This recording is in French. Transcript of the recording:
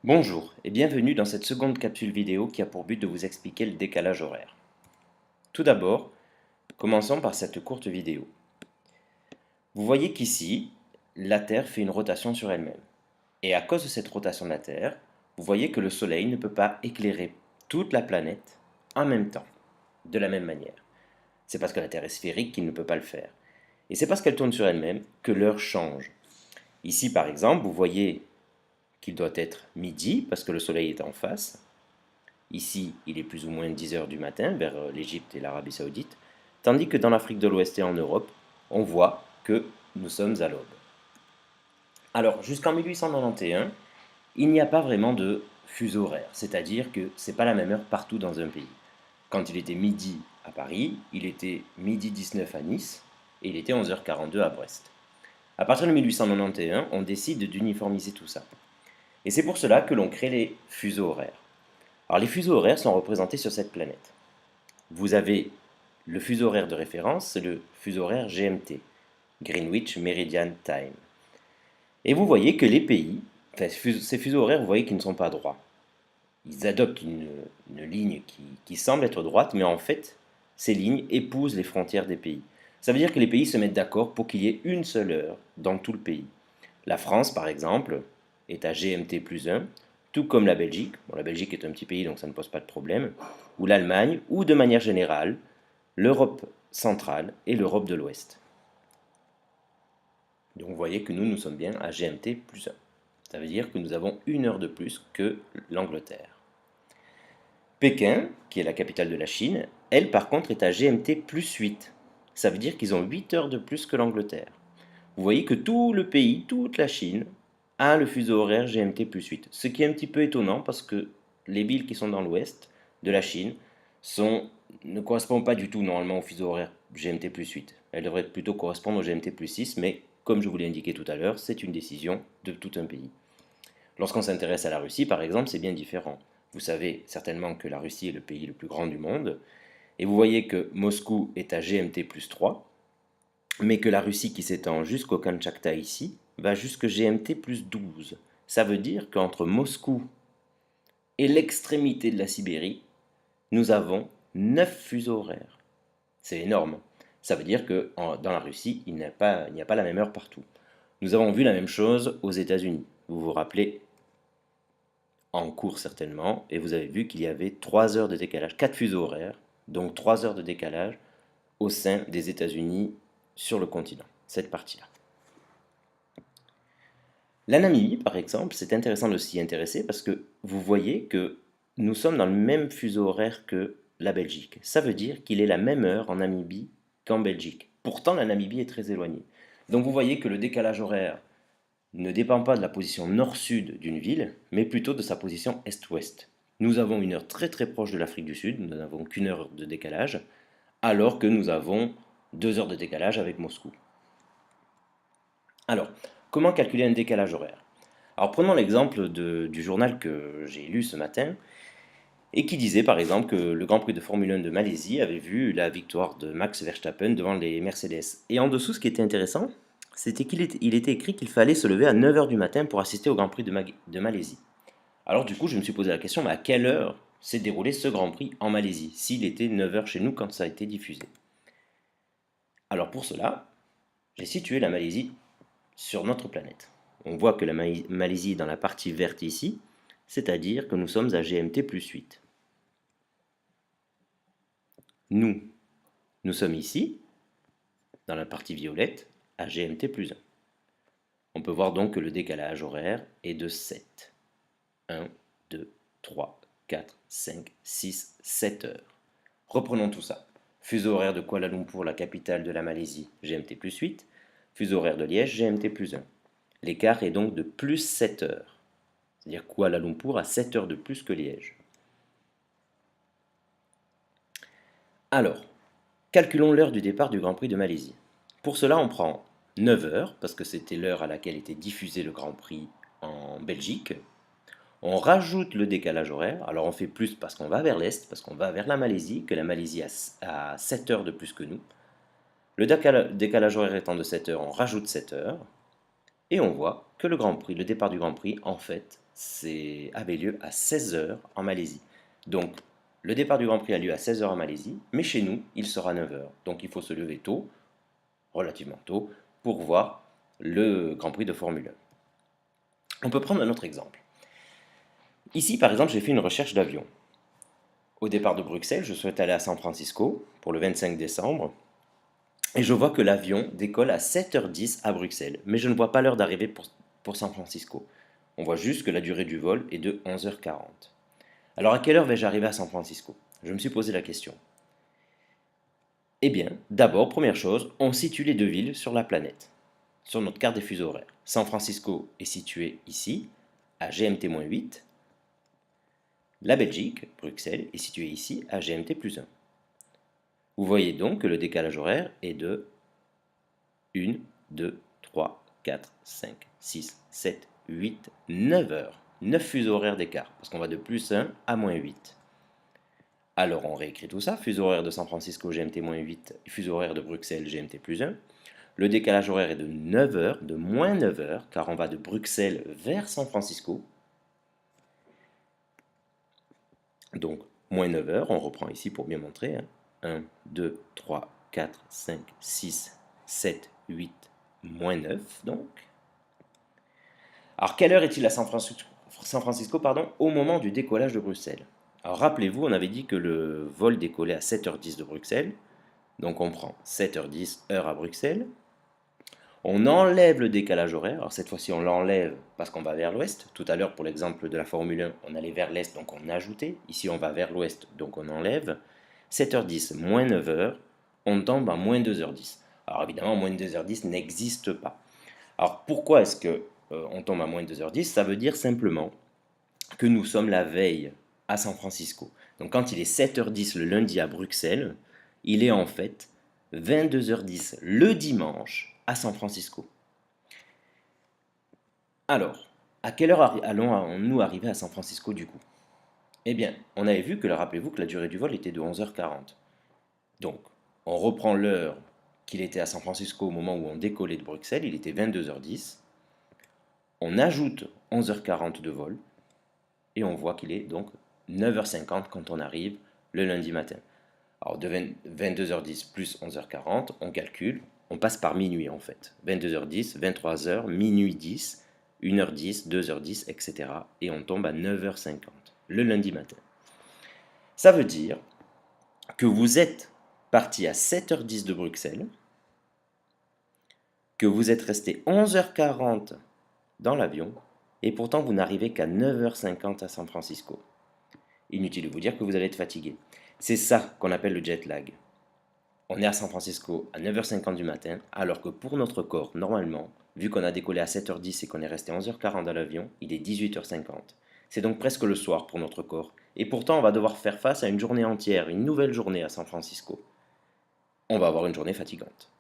Bonjour et bienvenue dans cette seconde capsule vidéo qui a pour but de vous expliquer le décalage horaire. Tout d'abord, commençons par cette courte vidéo. Vous voyez qu'ici, la Terre fait une rotation sur elle-même. Et à cause de cette rotation de la Terre, vous voyez que le Soleil ne peut pas éclairer toute la planète en même temps, de la même manière. C'est parce que la Terre est sphérique qu'il ne peut pas le faire. Et c'est parce qu'elle tourne sur elle-même que l'heure change. Ici, par exemple, vous voyez qu'il doit être midi parce que le Soleil est en face. Ici, il est plus ou moins 10 heures du matin vers l'Égypte et l'Arabie Saoudite, tandis que dans l'Afrique de l'Ouest et en Europe, on voit que nous sommes à l'aube. Alors, jusqu'en 1891, il n'y a pas vraiment de fuseau horaire, c'est-à-dire que ce n'est pas la même heure partout dans un pays. Quand il était midi à Paris, il était midi 19 à Nice et il était 11h42 à Brest. À partir de 1891, on décide d'uniformiser tout ça. Et c'est pour cela que l'on crée les fuseaux horaires. Alors les fuseaux horaires sont représentés sur cette planète. Vous avez le fuseau horaire de référence, c'est le fuseau horaire GMT, Greenwich Meridian Time. Et vous voyez que les pays, enfin, ces fuseaux horaires, vous voyez qu'ils ne sont pas droits. Ils adoptent une ligne qui semble être droite, mais en fait, ces lignes épousent les frontières des pays. Ça veut dire que les pays se mettent d'accord pour qu'il y ait une seule heure dans tout le pays. La France, par exemple, est à GMT plus 1, tout comme la Belgique. Bon, la Belgique est un petit pays, donc ça ne pose pas de problème. Ou l'Allemagne, ou de manière générale, l'Europe centrale et l'Europe de l'Ouest. Donc vous voyez que nous sommes bien à GMT plus 1. Ça veut dire que nous avons une heure de plus que l'Angleterre. Pékin, qui est la capitale de la Chine, elle par contre est à GMT plus 8. Ça veut dire qu'ils ont 8 heures de plus que l'Angleterre. Vous voyez que tout le pays, toute la Chine, a le fuseau horaire GMT plus 8. Ce qui est un petit peu étonnant parce que les villes qui sont dans l'ouest de la Chine ne correspondent pas du tout normalement au fuseau horaire GMT plus 8. Elles devraient plutôt correspondre au GMT plus 6, mais comme je vous l'ai indiqué tout à l'heure, c'est une décision de tout un pays. Lorsqu'on s'intéresse à la Russie, par exemple, c'est bien différent. Vous savez certainement que la Russie est le pays le plus grand du monde, et vous voyez que Moscou est à GMT plus 3, mais que la Russie qui s'étend jusqu'au Kamtchatka ici va jusque GMT plus 12. Ça veut dire qu'entre Moscou et l'extrémité de la Sibérie, nous avons 9 fuseaux horaires. C'est énorme. Ça veut dire que dans la Russie, il n'y a pas la même heure partout. Nous avons vu la même chose aux États-Unis. Vous vous rappelez en cours certainement, et vous avez vu qu'il y avait 3 heures de décalage, 4 fuseaux horaires, donc 3 heures de décalage au sein des États-Unis sur le continent, cette partie-là. La Namibie, par exemple, c'est intéressant de s'y intéresser parce que vous voyez que nous sommes dans le même fuseau horaire que la Belgique. Ça veut dire qu'il est la même heure en Namibie qu'en Belgique. Pourtant, la Namibie est très éloignée. Donc vous voyez que le décalage horaire ne dépend pas de la position nord-sud d'une ville, mais plutôt de sa position est-ouest. Nous avons une heure très très proche de l'Afrique du Sud, nous n'avons qu'une heure de décalage, alors que nous avons 2 heures de décalage avec Moscou. Alors, comment calculer un décalage horaire? Alors prenons l'exemple du journal que j'ai lu ce matin et qui disait par exemple que le Grand Prix de Formule 1 de Malaisie avait vu la victoire de Max Verstappen devant les Mercedes. Et en dessous, ce qui était intéressant, c'était qu'il était écrit qu'il fallait se lever à 9 heures du matin pour assister au Grand Prix de Malaisie. Alors du coup, je me suis posé la question, mais à quelle heure s'est déroulé ce Grand Prix en Malaisie, s'il était 9 heures chez nous quand ça a été diffusé? Alors pour cela, j'ai situé la Malaisie sur notre planète. On voit que la Malaisie est dans la partie verte ici, c'est-à-dire que nous sommes à GMT plus 8. Nous, nous sommes ici, dans la partie violette, à GMT plus 1. On peut voir donc que le décalage horaire est de 7. 1, 2, 3, 4, 5, 6, 7 heures. Reprenons tout ça. Fuseau horaire de Kuala Lumpur, la capitale de la Malaisie, GMT plus 8. Fuseau horaire de Liège, GMT plus 1. L'écart est donc de plus 7 heures. C'est-à-dire Kuala Lumpur a 7 heures de plus que Liège. Alors, calculons l'heure du départ du Grand Prix de Malaisie. Pour cela, on prend 9 heures, parce que c'était l'heure à laquelle était diffusé le Grand Prix en Belgique. On rajoute le décalage horaire, alors on fait plus parce qu'on va vers l'est, parce qu'on va vers la Malaisie, que la Malaisie a 7 heures de plus que nous. Le décalage horaire étant de 7 heures, on rajoute 7 heures, et on voit que le départ du Grand Prix, en fait, avait lieu à 16 heures en Malaisie. Donc, le départ du Grand Prix a lieu à 16 heures en Malaisie, mais chez nous, il sera 9 heures. Donc, il faut se lever tôt, relativement tôt, pour voir le Grand Prix de Formule 1. On peut prendre un autre exemple. Ici, par exemple, j'ai fait une recherche d'avion. Au départ de Bruxelles, je souhaite aller à San Francisco pour le 25 décembre. Et je vois que l'avion décolle à 7h10 à Bruxelles, mais je ne vois pas l'heure d'arrivée pour San Francisco. On voit juste que la durée du vol est de 11h40. Alors à quelle heure vais-je arriver à San Francisco? Je me suis posé la question. Eh bien, d'abord, première chose, on situe les deux villes sur la planète, sur notre carte des fuseaux horaires. San Francisco est situé ici, à GMT-8. La Belgique, Bruxelles, est située ici, à GMT+1. Vous voyez donc que le décalage horaire est de 1, 2, 3, 4, 5, 6, 7, 8, 9 heures. 9 fuseaux horaires d'écart, parce qu'on va de +1 à -8. Alors on réécrit tout ça, fuseau horaire de San Francisco GMT-8, fuseau horaire de Bruxelles GMT+1. Le décalage horaire est de 9 heures, de -9 heures, car on va de Bruxelles vers San Francisco. Donc, -9 heures, on reprend ici pour bien montrer. 1, 2, 3, 4, 5, 6, 7, 8, -9 donc. Alors, quelle heure est-il à San Francisco, au moment du décollage de Bruxelles? Alors, rappelez-vous, on avait dit que le vol décollait à 7h10 de Bruxelles. Donc, on prend 7h10, heure à Bruxelles. On enlève le décalage horaire. Alors, cette fois-ci, on l'enlève parce qu'on va vers l'ouest. Tout à l'heure, pour l'exemple de la Formule 1, on allait vers l'est, donc on ajoutait. Ici, on va vers l'ouest, donc on enlève. 7h10 moins 9h, on tombe à moins 2h10. Alors, évidemment, moins 2h10 n'existe pas. Alors, pourquoi est-ce que on tombe à moins 2h10? Ça veut dire simplement que nous sommes la veille à San Francisco. Donc, quand il est 7h10 le lundi à Bruxelles, il est en fait 22h10 le dimanche à San Francisco. Alors, à quelle heure allons-nous arriver à San Francisco du coup? Eh bien, on avait vu que, rappelez-vous, que la durée du vol était de 11h40. Donc, on reprend l'heure qu'il était à San Francisco au moment où on décollait de Bruxelles, il était 22h10. On ajoute 11h40 de vol, et on voit qu'il est donc 9h50 quand on arrive le lundi matin. Alors, de 22h10 plus 11h40, on calcule, on passe par minuit en fait. 22h10, 23h, minuit 10, 1h10, 2h10, etc. Et on tombe à 9h50, le lundi matin. Ça veut dire que vous êtes parti à 7h10 de Bruxelles, que vous êtes resté 11h40 dans l'avion, et pourtant vous n'arrivez qu'à 9h50 à San Francisco. Inutile de vous dire que vous allez être fatigué. C'est ça qu'on appelle le jet lag. On est à San Francisco à 9h50 du matin, alors que pour notre corps, normalement, vu qu'on a décollé à 7h10 et qu'on est resté 11h40 dans l'avion, il est 18h50. C'est donc presque le soir pour notre corps. Et pourtant, on va devoir faire face à une journée entière, une nouvelle journée à San Francisco. On va avoir une journée fatigante.